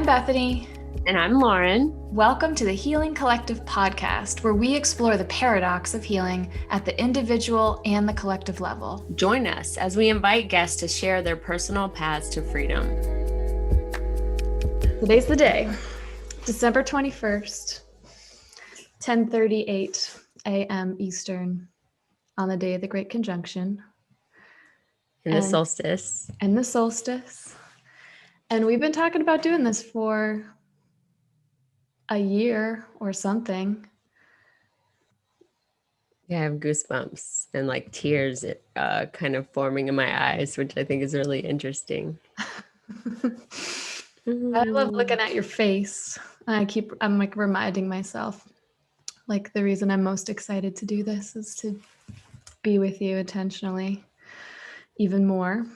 Bethany. And I'm Lauryn. Welcome to the Healing Collective podcast, where we explore the paradox of healing at the individual and the collective level. Join us as we invite guests to share their personal paths to freedom. Today's the day, December 21st, 10:38 a.m. Eastern, on the day of the Great Conjunction. And the solstice. And the solstice. And we've been talking about doing this for a year or something. Yeah, I have goosebumps and like tears kind of forming in my eyes, which I think is really interesting. I love looking at your face. I'm like reminding myself, like the reason I'm most excited to do this is to be with you intentionally even more.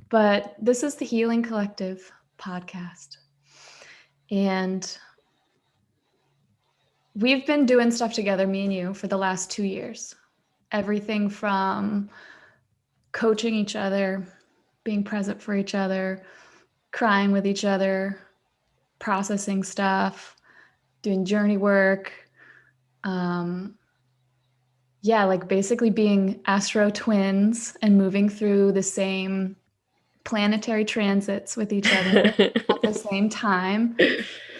But this is the Healing Collective podcast. And we've been doing stuff together, me and you, for the last 2 years. Everything from coaching each other, being present for each other, crying with each other, processing stuff, doing journey work. Like basically being astro twins and moving through the same planetary transits with each other at the same time.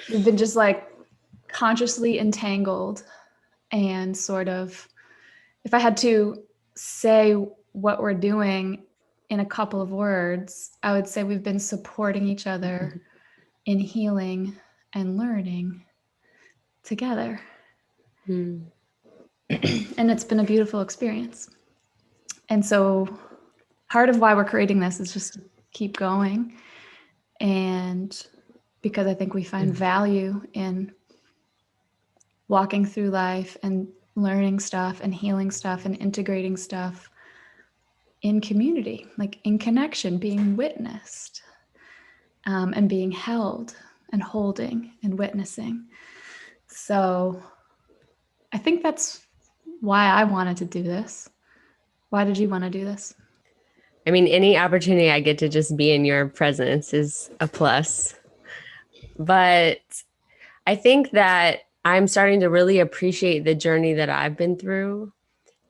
We've been just like consciously entangled, and sort of, if I had to say what we're doing in a couple of words, I would say we've been supporting each other in healing and learning together. And it's been a beautiful experience. And so part of why we're creating this is just to keep going. And because I think we find value in walking through life and learning stuff and healing stuff and integrating stuff in community, like in connection, being witnessed, and being held and holding and witnessing. So I think that's why I wanted to do this. Why did you want to do this? I mean, any opportunity I get to just be in your presence is a plus. But I think that I'm starting to really appreciate the journey that I've been through.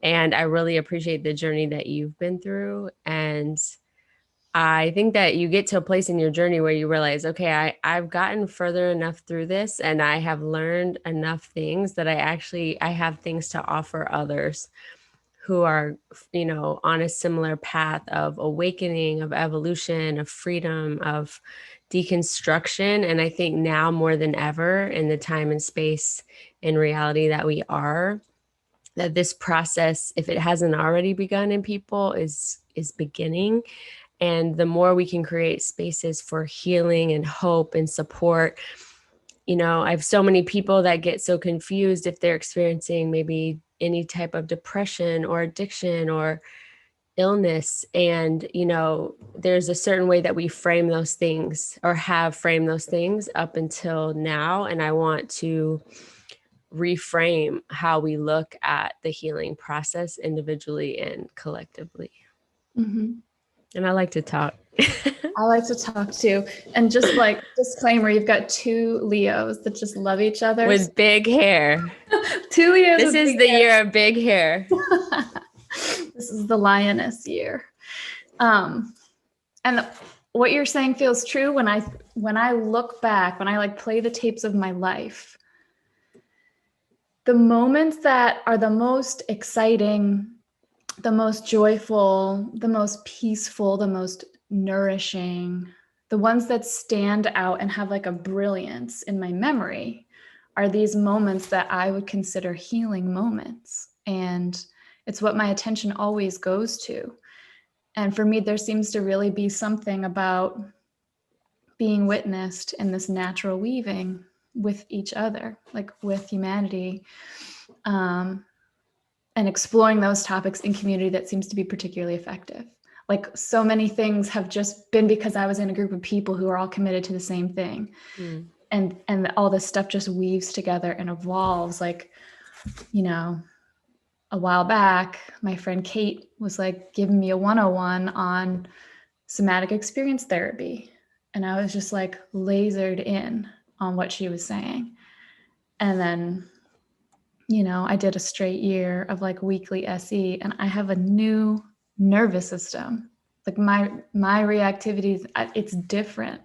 And I really appreciate the journey that you've been through. And I think that you get to a place in your journey where you realize, okay, I've gotten further enough through this, and I have learned enough things that I have things to offer others who are, on a similar path of awakening, of evolution, of freedom, of deconstruction. And I think now more than ever, in the time and space and reality that we are, that this process, if it hasn't already begun in people, is beginning. And the more we can create spaces for healing and hope and support, I have so many people that get so confused if they're experiencing maybe any type of depression or addiction or illness. And, there's a certain way that we frame those things or have framed those things up until now. And I want to reframe how we look at the healing process individually and collectively. Mm-hmm. And I like to talk. I like to talk too. And just like disclaimer, you've got two Leos that just love each other. With big hair. Two Leos. This is the year of big hair. This is the lioness year. And what you're saying feels true when I look back, when I like play the tapes of my life. The moments that are the most exciting, the most joyful, the most peaceful, the most nourishing, the ones that stand out and have like a brilliance in my memory are these moments that I would consider healing moments. And it's what my attention always goes to. And for me, there seems to really be something about being witnessed in this natural weaving with each other, like with humanity, and exploring those topics in community that seems to be particularly effective. Like so many things have just been because I was in a group of people who are all committed to the same thing. And all this stuff just weaves together and evolves. Like, a while back, my friend Kate was like giving me a 101 on somatic experience therapy. And I was just like lasered in on what she was saying. And then, I did a straight year of like weekly SE, and I have a new nervous system. Like my reactivity, it's different.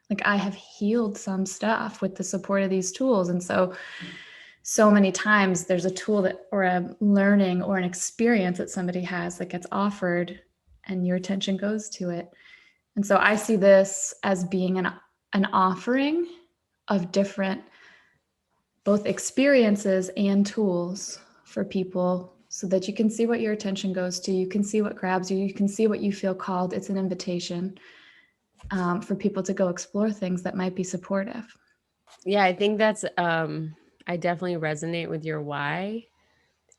Like I have healed some stuff with the support of these tools. And so many times there's a tool that, or a learning or an experience that somebody has that gets offered and your attention goes to it. And so I see this as being an offering of different, both experiences and tools for people, so that you can see what your attention goes to. You can see what grabs you. You can see what you feel called. It's an invitation for people to go explore things that might be supportive. Yeah, I think that's, I definitely resonate with your why.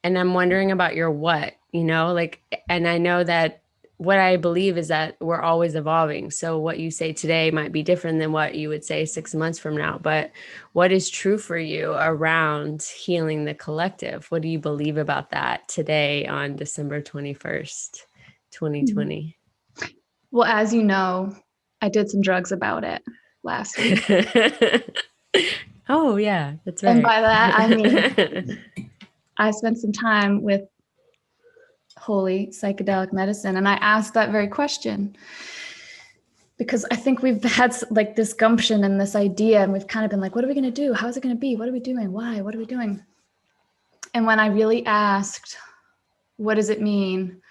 And I'm wondering about your what, and I know that what I believe is that we're always evolving. So what you say today might be different than what you would say 6 months from now. But what is true for you around healing the collective? What do you believe about that today on December 21st, 2020? Well, as you know, I did some drugs about it last week. Oh, yeah, that's right. And by that, I mean, I spent some time with holy psychedelic medicine, and I asked that very question, because I think we've had like this gumption and this idea, and we've kind of been like, what are we going to do? How's it going to be? What are we doing? Why? What are we doing? And when I really asked, what does it mean?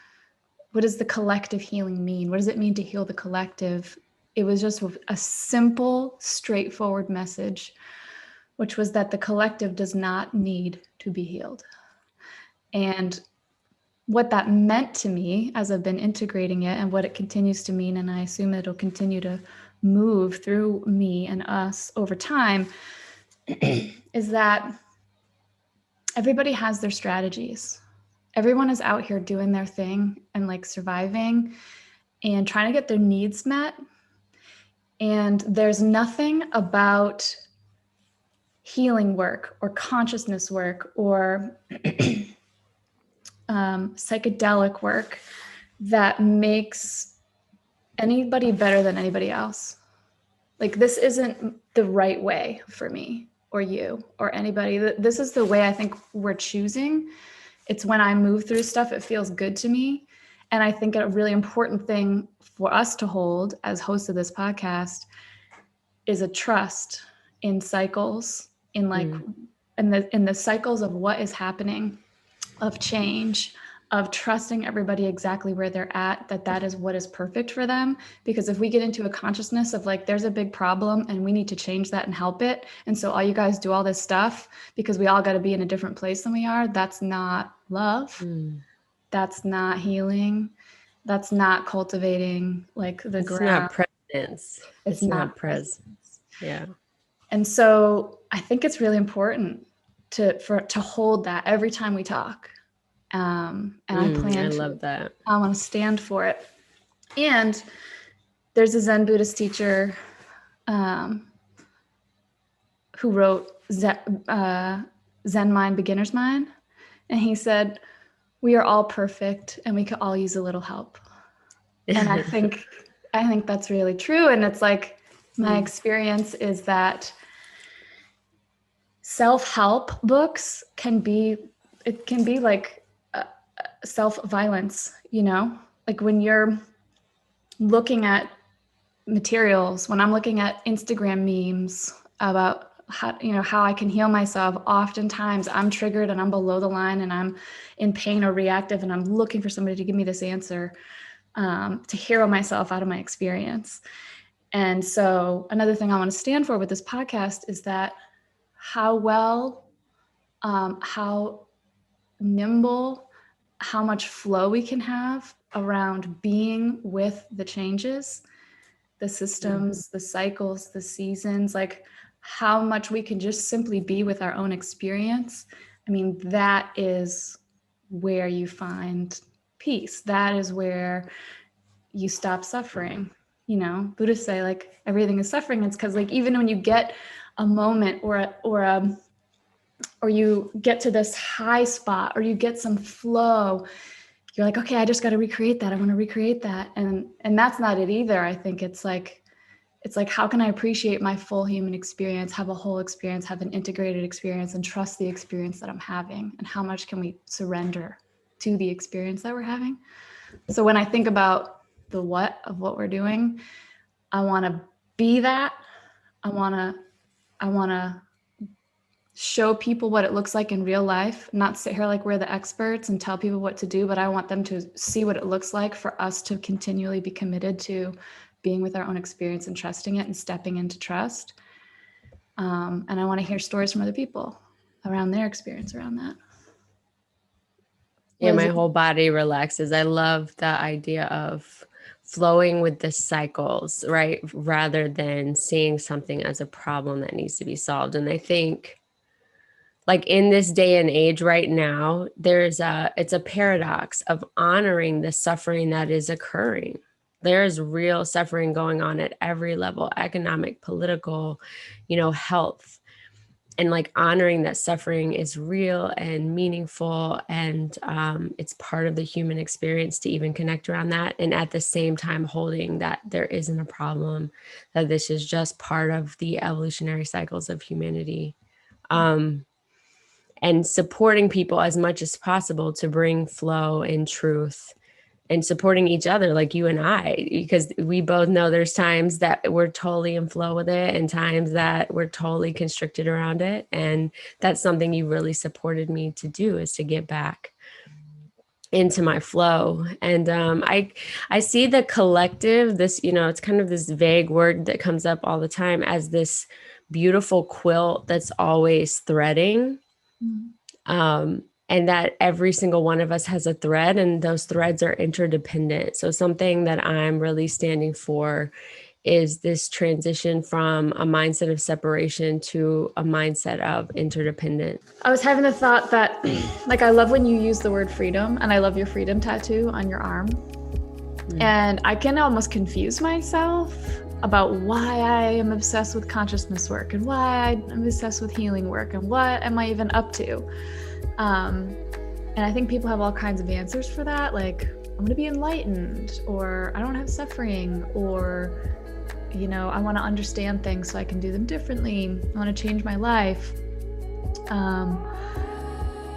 What does the collective healing mean? What does it mean to heal the collective? It was just a simple, straightforward message, which was that the collective does not need to be healed. And what that meant to me as I've been integrating it, and what it continues to mean, and I assume it'll continue to move through me and us over time, is that everybody has their strategies. Everyone is out here doing their thing and like surviving and trying to get their needs met. And there's nothing about healing work or consciousness work or psychedelic work that makes anybody better than anybody else. Like, this isn't the right way for me or you or anybody. This is the way I think we're choosing. It's when I move through stuff, it feels good to me. And I think a really important thing for us to hold as hosts of this podcast is a trust in cycles, in like, in the cycles of what is happening, of change, of trusting everybody exactly where they're at, that is what is perfect for them. Because if we get into a consciousness of like, there's a big problem and we need to change that and help it, and so all you guys do all this stuff because we all got to be in a different place than we are, that's not love. That's not healing. That's not cultivating like the ground. Not presence. It's not presence. Yeah. And so I think it's really important to hold that every time we talk. And I love that. I want to stand for it. And there's a Zen Buddhist teacher who wrote Zen Mind, Beginner's Mind. And he said, we are all perfect and we could all use a little help. And I think that's really true. And it's like, my experience is that self-help books can be like self-violence, like when you're looking at materials, when I'm looking at Instagram memes about how I can heal myself, oftentimes I'm triggered and I'm below the line and I'm in pain or reactive, and I'm looking for somebody to give me this answer, to hero myself out of my experience. And so another thing I want to stand for with this podcast is that how nimble, how much flow we can have around being with the changes, the systems, the cycles, the seasons, like how much we can just simply be with our own experience. I mean, that is where you find peace. That is where you stop suffering. Buddhists say like everything is suffering. It's because like even when you get a moment or you get to this high spot or you get some flow, you're like, okay, I just got to recreate that. I want to recreate that. And that's not it either. I think it's like it's like, how can I appreciate my full human experience, have a whole experience, have an integrated experience, and trust the experience that I'm having? And how much can we surrender to the experience that we're having? So when I think about the what of what we're doing, I want to be that. I want to show people what it looks like in real life, not sit here like we're the experts and tell people what to do, but I want them to see what it looks like for us to continually be committed to being with our own experience and trusting it and stepping into trust. And I want to hear stories from other people around their experience around that. Yeah, my whole body relaxes. I love the idea of flowing with the cycles, right? Rather than seeing something as a problem that needs to be solved. And I think like in this day and age right now, it's a paradox of honoring the suffering that is occurring. There's real suffering going on at every level, economic, political, health. And like honoring that suffering is real and meaningful. And it's part of the human experience to even connect around that. And at the same time, holding that there isn't a problem, that this is just part of the evolutionary cycles of humanity. And supporting people as much as possible to bring flow and truth, and supporting each other like you and I, because we both know there's times that we're totally in flow with it and times that we're totally constricted around it. And that's something you really supported me to do, is to get back into my flow. And I see the collective, this, it's kind of this vague word that comes up all the time, as this beautiful quilt that's always threading. And that every single one of us has a thread, and those threads are interdependent. So something that I'm really standing for is this transition from a mindset of separation to a mindset of interdependent. I was having the thought that, like, I love when you use the word freedom, and I love your freedom tattoo on your arm. And I can almost confuse myself about why I am obsessed with consciousness work and why I'm obsessed with healing work and what am I even up to. And I think people have all kinds of answers for that. Like, I'm going to be enlightened, or I don't have suffering, or, I want to understand things so I can do them differently. I want to change my life.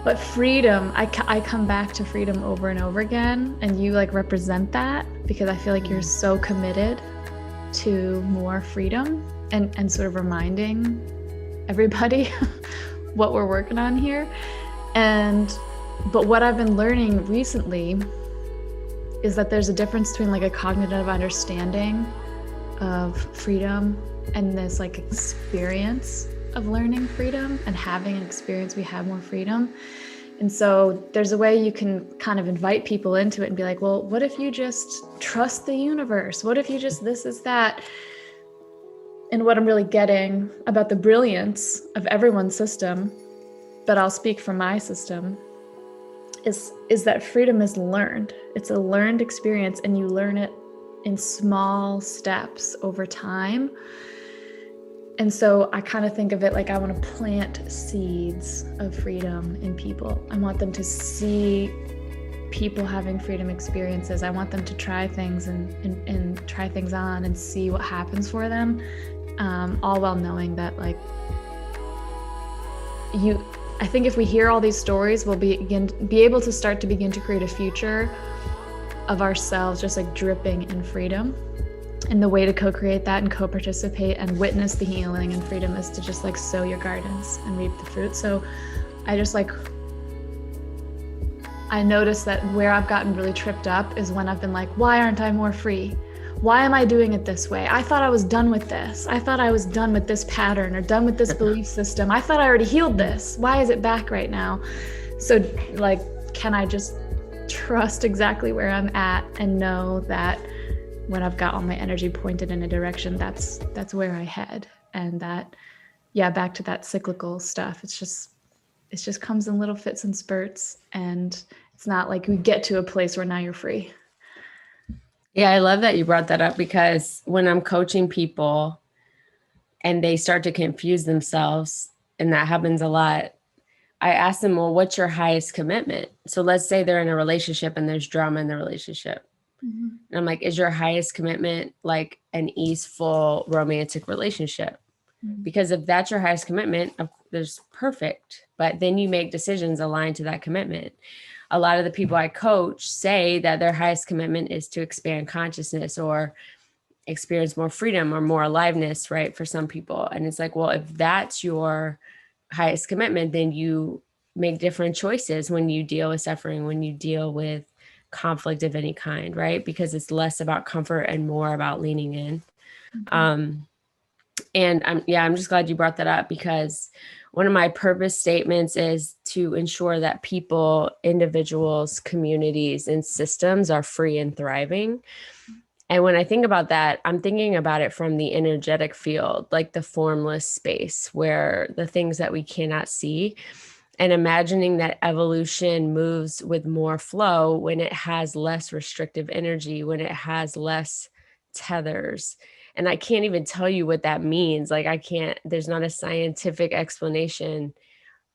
But freedom, I come back to freedom over and over again. And you represent that, because I feel like you're so committed to more freedom and sort of reminding everybody what we're working on here. But what I've been learning recently is that there's a difference between a cognitive understanding of freedom and this experience of learning freedom and having an experience we have more freedom. And so there's a way you can kind of invite people into it and be like, well, what if you just trust the universe? What if you just this is that? And what I'm really getting about the brilliance of everyone's system, but I'll speak for my system, is that freedom is learned. It's a learned experience, and you learn it in small steps over time. And so I kind of think of it like I want to plant seeds of freedom in people. I want them to see people having freedom experiences. I want them to try things and try things on and see what happens for them, all while knowing that I think if we hear all these stories, we'll be able to start to begin to create a future of ourselves just dripping in freedom. And the way to co-create that and co-participate and witness the healing and freedom is to just sow your gardens and reap the fruit. So I just I noticed that where I've gotten really tripped up is when I've been why aren't I more free? Why am I doing it this way? I thought I was done with this. I thought I was done with this pattern or done with this belief system. I thought I already healed this. Why is it back right now? So can I just trust exactly where I'm at and know that when I've got all my energy pointed in a direction, that's where I head. And that, back to that cyclical stuff. It just comes in little fits and spurts. And it's not like we get to a place where now you're free. Yeah, I love that you brought that up, because when I'm coaching people and they start to confuse themselves, and that happens a lot, I ask them, well, what's your highest commitment? So let's say they're in a relationship and there's drama in the relationship. Mhm. And I'm like, is your highest commitment like an easeful romantic relationship? Mhm. Because if that's your highest commitment, there's perfect. But then you make decisions aligned to that commitment. A lot of the people I coach say that their highest commitment is to expand consciousness or experience more freedom or more aliveness, right? For some people. And it's like, well, if that's your highest commitment, then you make different choices when you deal with suffering, when you deal with conflict of any kind, right? Because it's less about comfort and more about leaning in. And I'm just glad you brought that up, because one of my purpose statements is to ensure that people, individuals, communities, and systems are free and thriving. And when I think about that, I'm thinking about it from the energetic field, like the formless space where the things that we cannot see, and imagining that evolution moves with more flow when it has less restrictive energy, when it has less tethers. And I can't even tell you what that means. Like, there's not a scientific explanation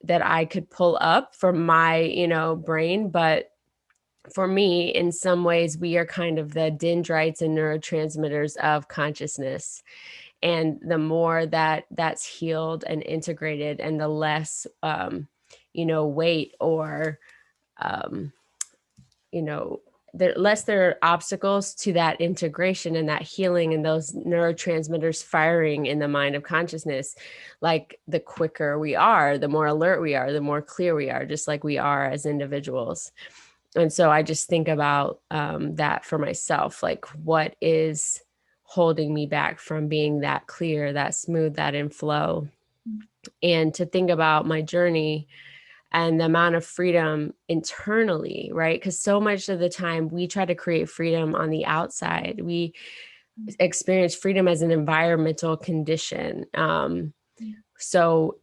that I could pull up from my, brain. But for me, in some ways, we are kind of the dendrites and neurotransmitters of consciousness. And the more that that's healed and integrated, and the less, weight or, um, the less there are obstacles to that integration and that healing and those neurotransmitters firing in the mind of consciousness, like the quicker we are, the more alert we are, the more clear we are, just like we are as individuals. And so I just think about that for myself, like what is holding me back from being that clear, that smooth, that in flow. And to think about my journey and the amount of freedom internally, right? Because so much of the time we try to create freedom on the outside. We experience freedom as an environmental condition. So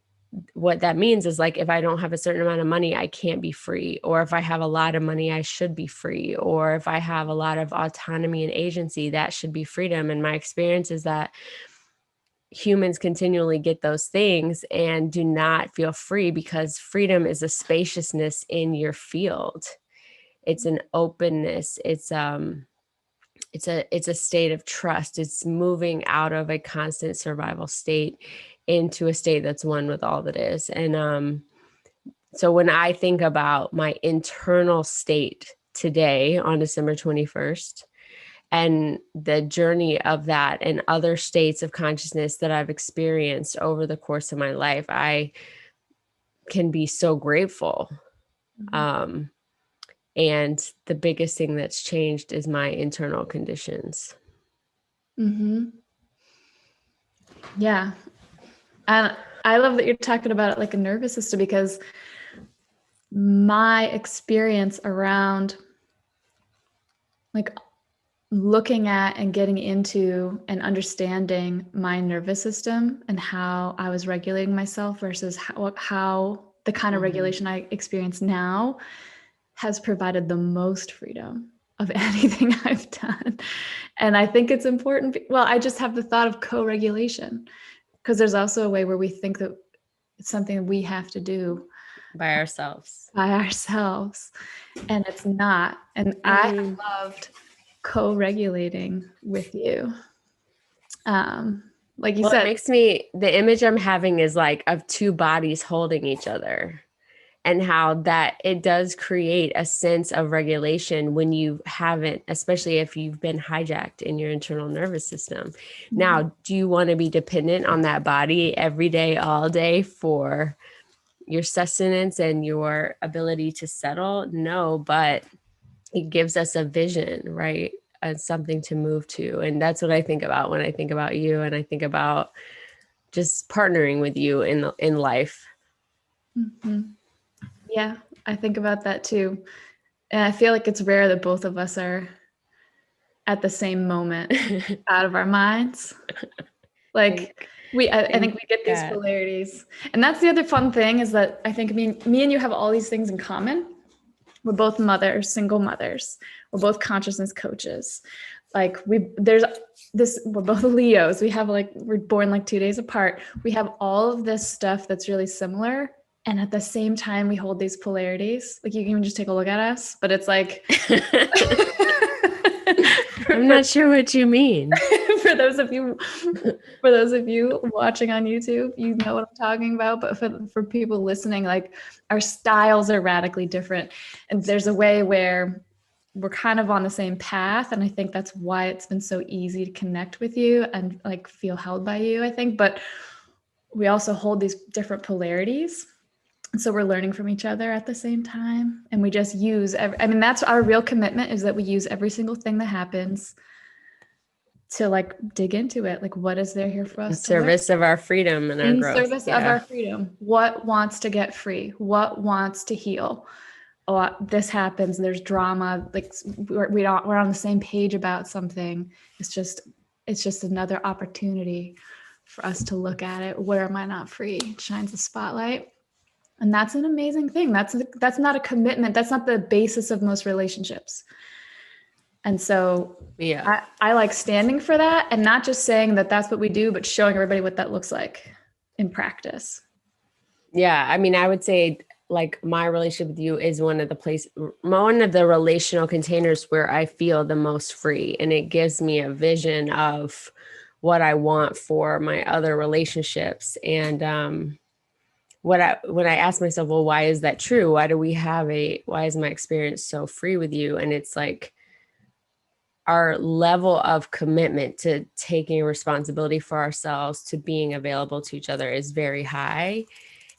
what that means is, like, if I don't have a certain amount of money, I can't be free. Or if I have a lot of money, I should be free. Or if I have a lot of autonomy and agency, that should be freedom. And my experience is that humans continually get those things and do not feel free, because freedom is a spaciousness in your field. It's an openness. It's a state of trust. It's moving out of a constant survival state into a state that's one with all that is. And so when I think about my internal state today on December 21st, and the journey of that and other states of consciousness that I've experienced over the course of my life, I can be so grateful. And the biggest thing that's changed is my internal conditions. Yeah. And I love that you're talking about it like a nervous system, because my experience around like looking at and getting into and understanding my nervous system and how I was regulating myself versus how the kind of regulation I experience now has provided the most freedom of anything I've done. And I think it's important. Well, I just have the thought of co-regulation, because there's also a way where we think that it's something we have to do by ourselves. And it's not. And I have loved co-regulating with you. Like you said, it makes me, the image I'm having is like of two bodies holding each other, and how that it does create a sense of regulation when you haven't, especially if you've been hijacked in your internal nervous system. Now, do you want to be dependent on that body every day, all day for your sustenance and your ability to settle? No, but it gives us a vision, right? Something to move to. And that's what I think about when I think about you, and I think about just partnering with you in life. Yeah, I think about that too. And I feel like it's rare that both of us are at the same moment out of our minds. Like I think we get these polarities. And that's the other fun thing, is that I think me and you have all these things in common. We're both mothers, single mothers. We're both consciousness coaches. Like we're both Leos. We're born like 2 days apart. We have all of this stuff that's really similar. And at the same time, we hold these polarities. Like you can even just take a look at us, but it's like, I'm not sure what you mean. for those of you watching on YouTube, you know what I'm talking about. But for people listening, like, our styles are radically different, and there's a way where we're kind of on the same path, and I think that's why it's been so easy to connect with you and like feel held by you, I think. But we also hold these different polarities, and so we're learning from each other at the same time, and we just use that's our real commitment, is that we use every single thing that happens to like dig into it. Like, what is there here for us in service of our freedom and our growth? In service of our freedom. What wants to get free? What wants to heal? Oh, this happens. There's drama. Like, we're on the same page about something. It's just another opportunity for us to look at it. Where am I not free? It shines the spotlight. And that's an amazing thing. That's not a commitment. That's not the basis of most relationships. And so I like standing for that, and not just saying that that's what we do, but showing everybody what that looks like in practice. Yeah. I mean, I would say like my relationship with you is one of the relational containers where I feel the most free, and it gives me a vision of what I want for my other relationships. And, when I ask myself, well, why is that true? Why is my experience so free with you? And it's like, our level of commitment to taking responsibility for ourselves, to being available to each other, is very high.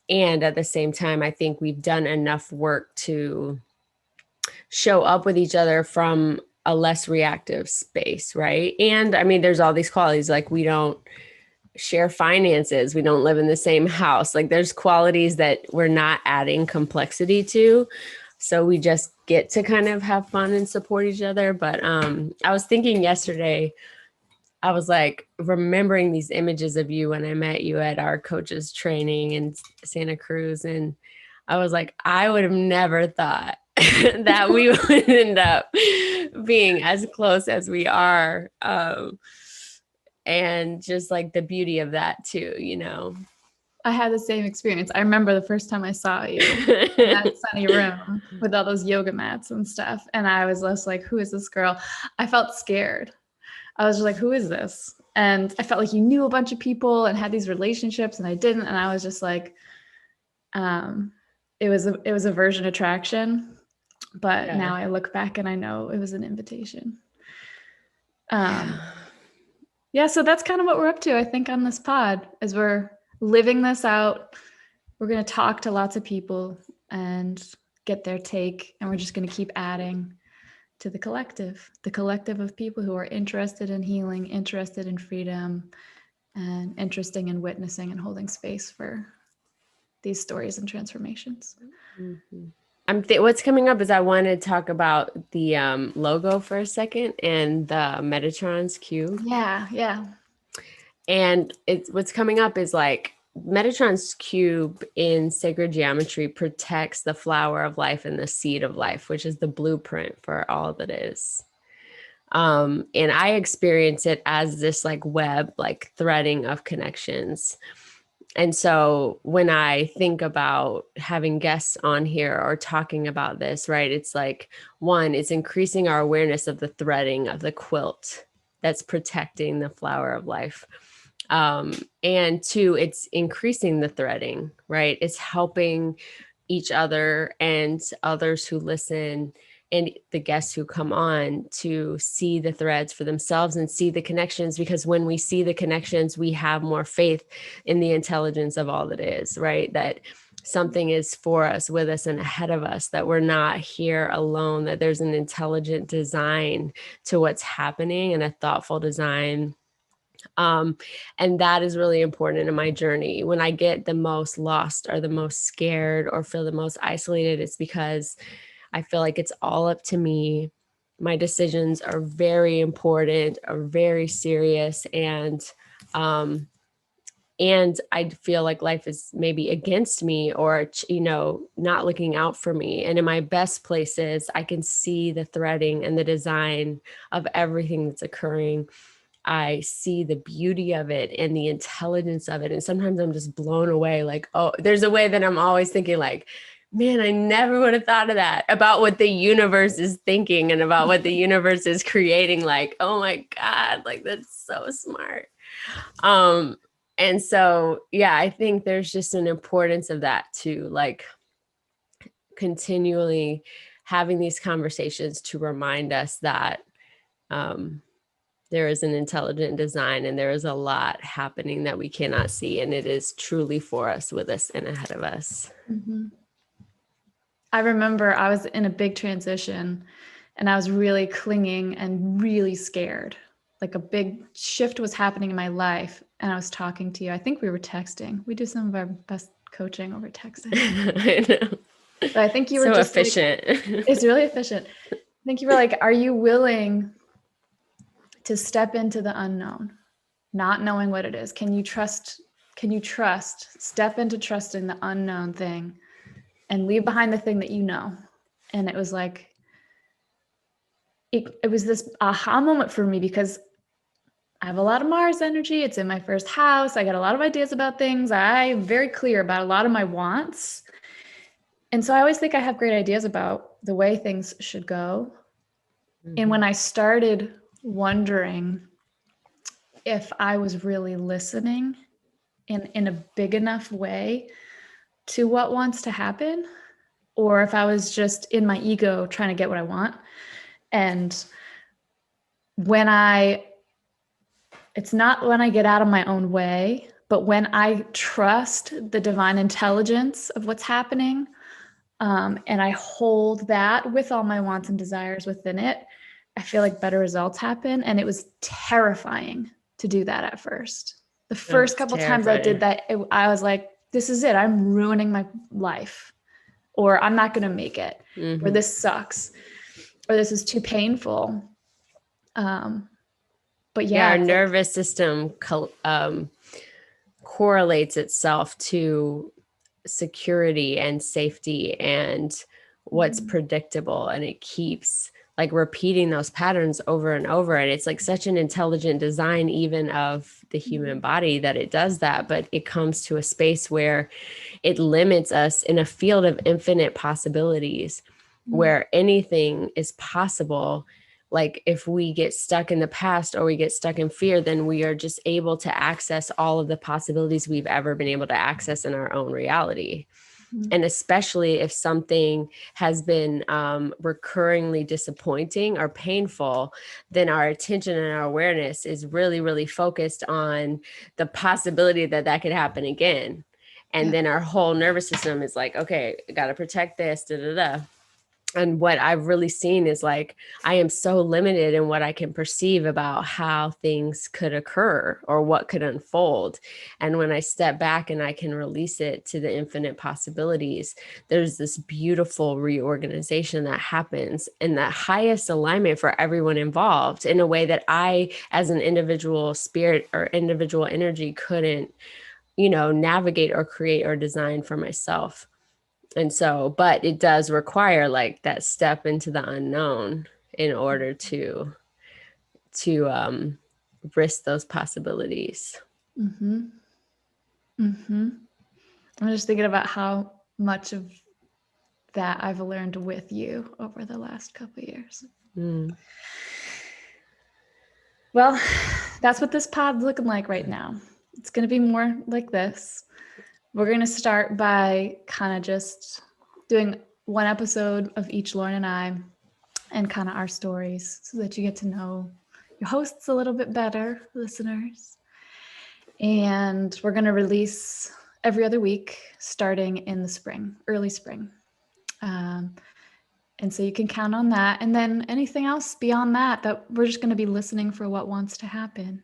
And at the same time, I think we've done enough work to show up with each other from a less reactive space, right? And I mean, there's all these qualities, like we don't share finances, we don't live in the same house. Like, there's qualities that we're not adding complexity to. So we just get to kind of have fun and support each other. But I was thinking yesterday, I was like remembering these images of you when I met you at our coaches training in Santa Cruz. And I was like, I would have never thought that we would end up being as close as we are. And just like the beauty of that too, you know. I had the same experience. I remember the first time I saw you in that sunny room with all those yoga mats and stuff. And I was just like, who is this girl? I felt scared. I was just like, who is this? And I felt like you knew a bunch of people and had these relationships, and I didn't. And I was just like, it was aversion attraction. But now I look back and I know it was an invitation. Yeah, so that's kind of what we're up to, I think, on this pod, as we're living this out. We're going to talk to lots of people and get their take, and we're just going to keep adding to the collective of people who are interested in healing, interested in freedom, and interested in witnessing and holding space for these stories and transformations. Mm-hmm. What's coming up is I want to talk about the logo for a second, and the Metatrons Cube. Yeah. And what's coming up is like, Metatrons Cube in sacred geometry protects the flower of life and the seed of life, which is the blueprint for all that is. And I experience it as this like web, like threading of connections. And so when I think about having guests on here or talking about this, right, it's like, one, it's increasing our awareness of the threading of the quilt that's protecting the flower of life. And two, it's increasing the threading, right? It's helping each other and others who listen and the guests who come on to see the threads for themselves and see the connections, because when we see the connections, we have more faith in the intelligence of all that is, right? That something is for us, with us, and ahead of us, that we're not here alone, that there's an intelligent design to what's happening and a thoughtful design. And that is really important in my journey. When I get the most lost or the most scared or feel the most isolated, it's because I feel like it's all up to me. My decisions are very important, are very serious. And I feel like life is maybe against me, or, not looking out for me. And in my best places, I can see the threading and the design of everything that's occurring. I see the beauty of it and the intelligence of it. And sometimes I'm just blown away. Like, oh, there's a way that I'm always thinking like, Man, I never would have thought of that about what the universe is thinking and about what the universe is creating. Like, oh my God, like that's so smart. And so, yeah, I think there's just an importance of that too, like continually having these conversations to remind us that there is an intelligent design and there is a lot happening that we cannot see. And it is truly for us, with us, and ahead of us. Mm-hmm. I remember I was in a big transition and I was really clinging and really scared. Like a big shift was happening in my life. And I was talking to you. I think we were texting. We do some of our best coaching over texting. I know. But I think you were so just efficient. It's really efficient. I think you were like, are you willing to step into the unknown, not knowing what it is? Can you trust, step into trusting the unknown thing and leave behind the thing that you know? And it was like, it was this aha moment for me because I have a lot of Mars energy. It's in my first house. I got a lot of ideas about things. I'm very clear about a lot of my wants. And so I always think I have great ideas about the way things should go. Mm-hmm. And when I started wondering if I was really listening in a big enough way to what wants to happen, or if I was just in my ego trying to get what I want. And it's not when I get out of my own way, but when I trust the divine intelligence of what's happening, and I hold that with all my wants and desires within it, I feel like better results happen. And it was terrifying to do that at first. The first couple times I did that, I was like, this is it. I'm ruining my life, or I'm not going to make it, or this sucks, or this is too painful. But yeah, our nervous system correlates itself to security and safety and what's predictable, and it keeps like repeating those patterns over and over. And it's like such an intelligent design even of the human body that it does that, but it comes to a space where it limits us in a field of infinite possibilities where anything is possible. Like if we get stuck in the past or we get stuck in fear, then we are just able to access all of the possibilities we've ever been able to access in our own reality. And especially if something has been recurringly disappointing or painful, then our attention and our awareness is really, really focused on the possibility that that could happen again. And then our whole nervous system is like, okay, I got to protect this, da, da, da. And what I've really seen is like, I am so limited in what I can perceive about how things could occur or what could unfold. And when I step back and I can release it to the infinite possibilities, there's this beautiful reorganization that happens in the highest alignment for everyone involved in a way that I, as an individual spirit or individual energy, couldn't, navigate or create or design for myself. And so, but it does require like that step into the unknown in order to risk those possibilities. I'm just thinking about how much of that I've learned with you over the last couple of years. Well, that's what this pod's looking like right now. It's going to be more like this. We're going to start by kind of just doing one episode of each, Lauryn and I, and kind of our stories so that you get to know your hosts a little bit better, listeners. And we're going to release every other week starting in the spring, early spring. And so you can count on that. And then anything else beyond that we're just going to be listening for what wants to happen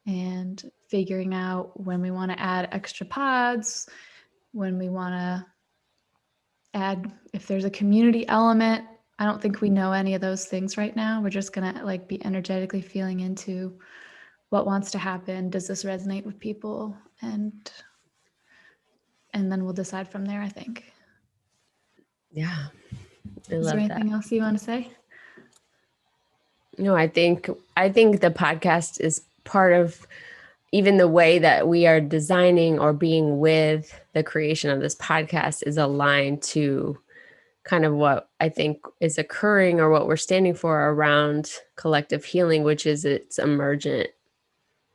and figuring out when we want to add extra pods, when we want to add, if there's a community element. I don't think we know any of those things right now. We're just going to like be energetically feeling into what wants to happen. Does this resonate with people? And then we'll decide from there, I think. Yeah. Is there anything else you want to say? No, I think the podcast is part of, even the way that we are designing or being with the creation of this podcast is aligned to kind of what I think is occurring or what we're standing for around collective healing, which is it's emergent.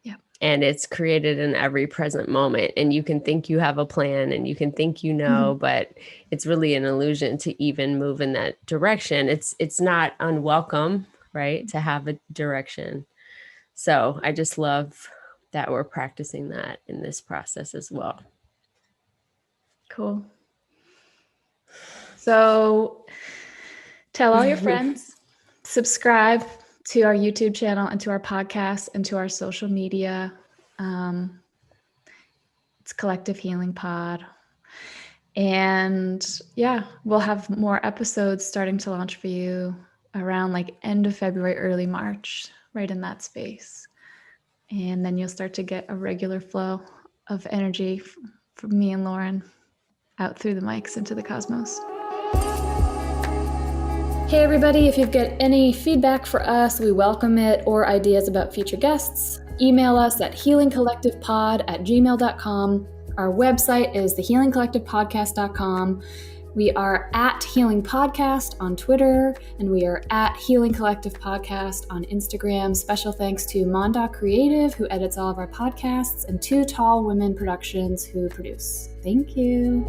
Yeah. And it's created in every present moment. And you can think you have a plan and you can think you know, but it's really an illusion to even move in that direction. It's not unwelcome, right, to have a direction. So I just love that we're practicing that in this process as well. Cool. So tell all your friends, subscribe to our YouTube channel and to our podcast and to our social media. It's Collective Healing Pod. And yeah, we'll have more episodes starting to launch for you around like end of February, early March, right in that space. And then you'll start to get a regular flow of energy from me and Lauryn out through the mics into the cosmos. Hey everybody, if you've got any feedback for us, we welcome it, or ideas about future guests, email us at healingcollectivepod@gmail.com. Our website is thehealingcollectivepodcast.com. We are at Healing Podcast on Twitter, and we are at Healing Collective Podcast on Instagram. Special thanks to Monda Creative, who edits all of our podcasts, and Two Tall Women Productions, who produce. Thank you.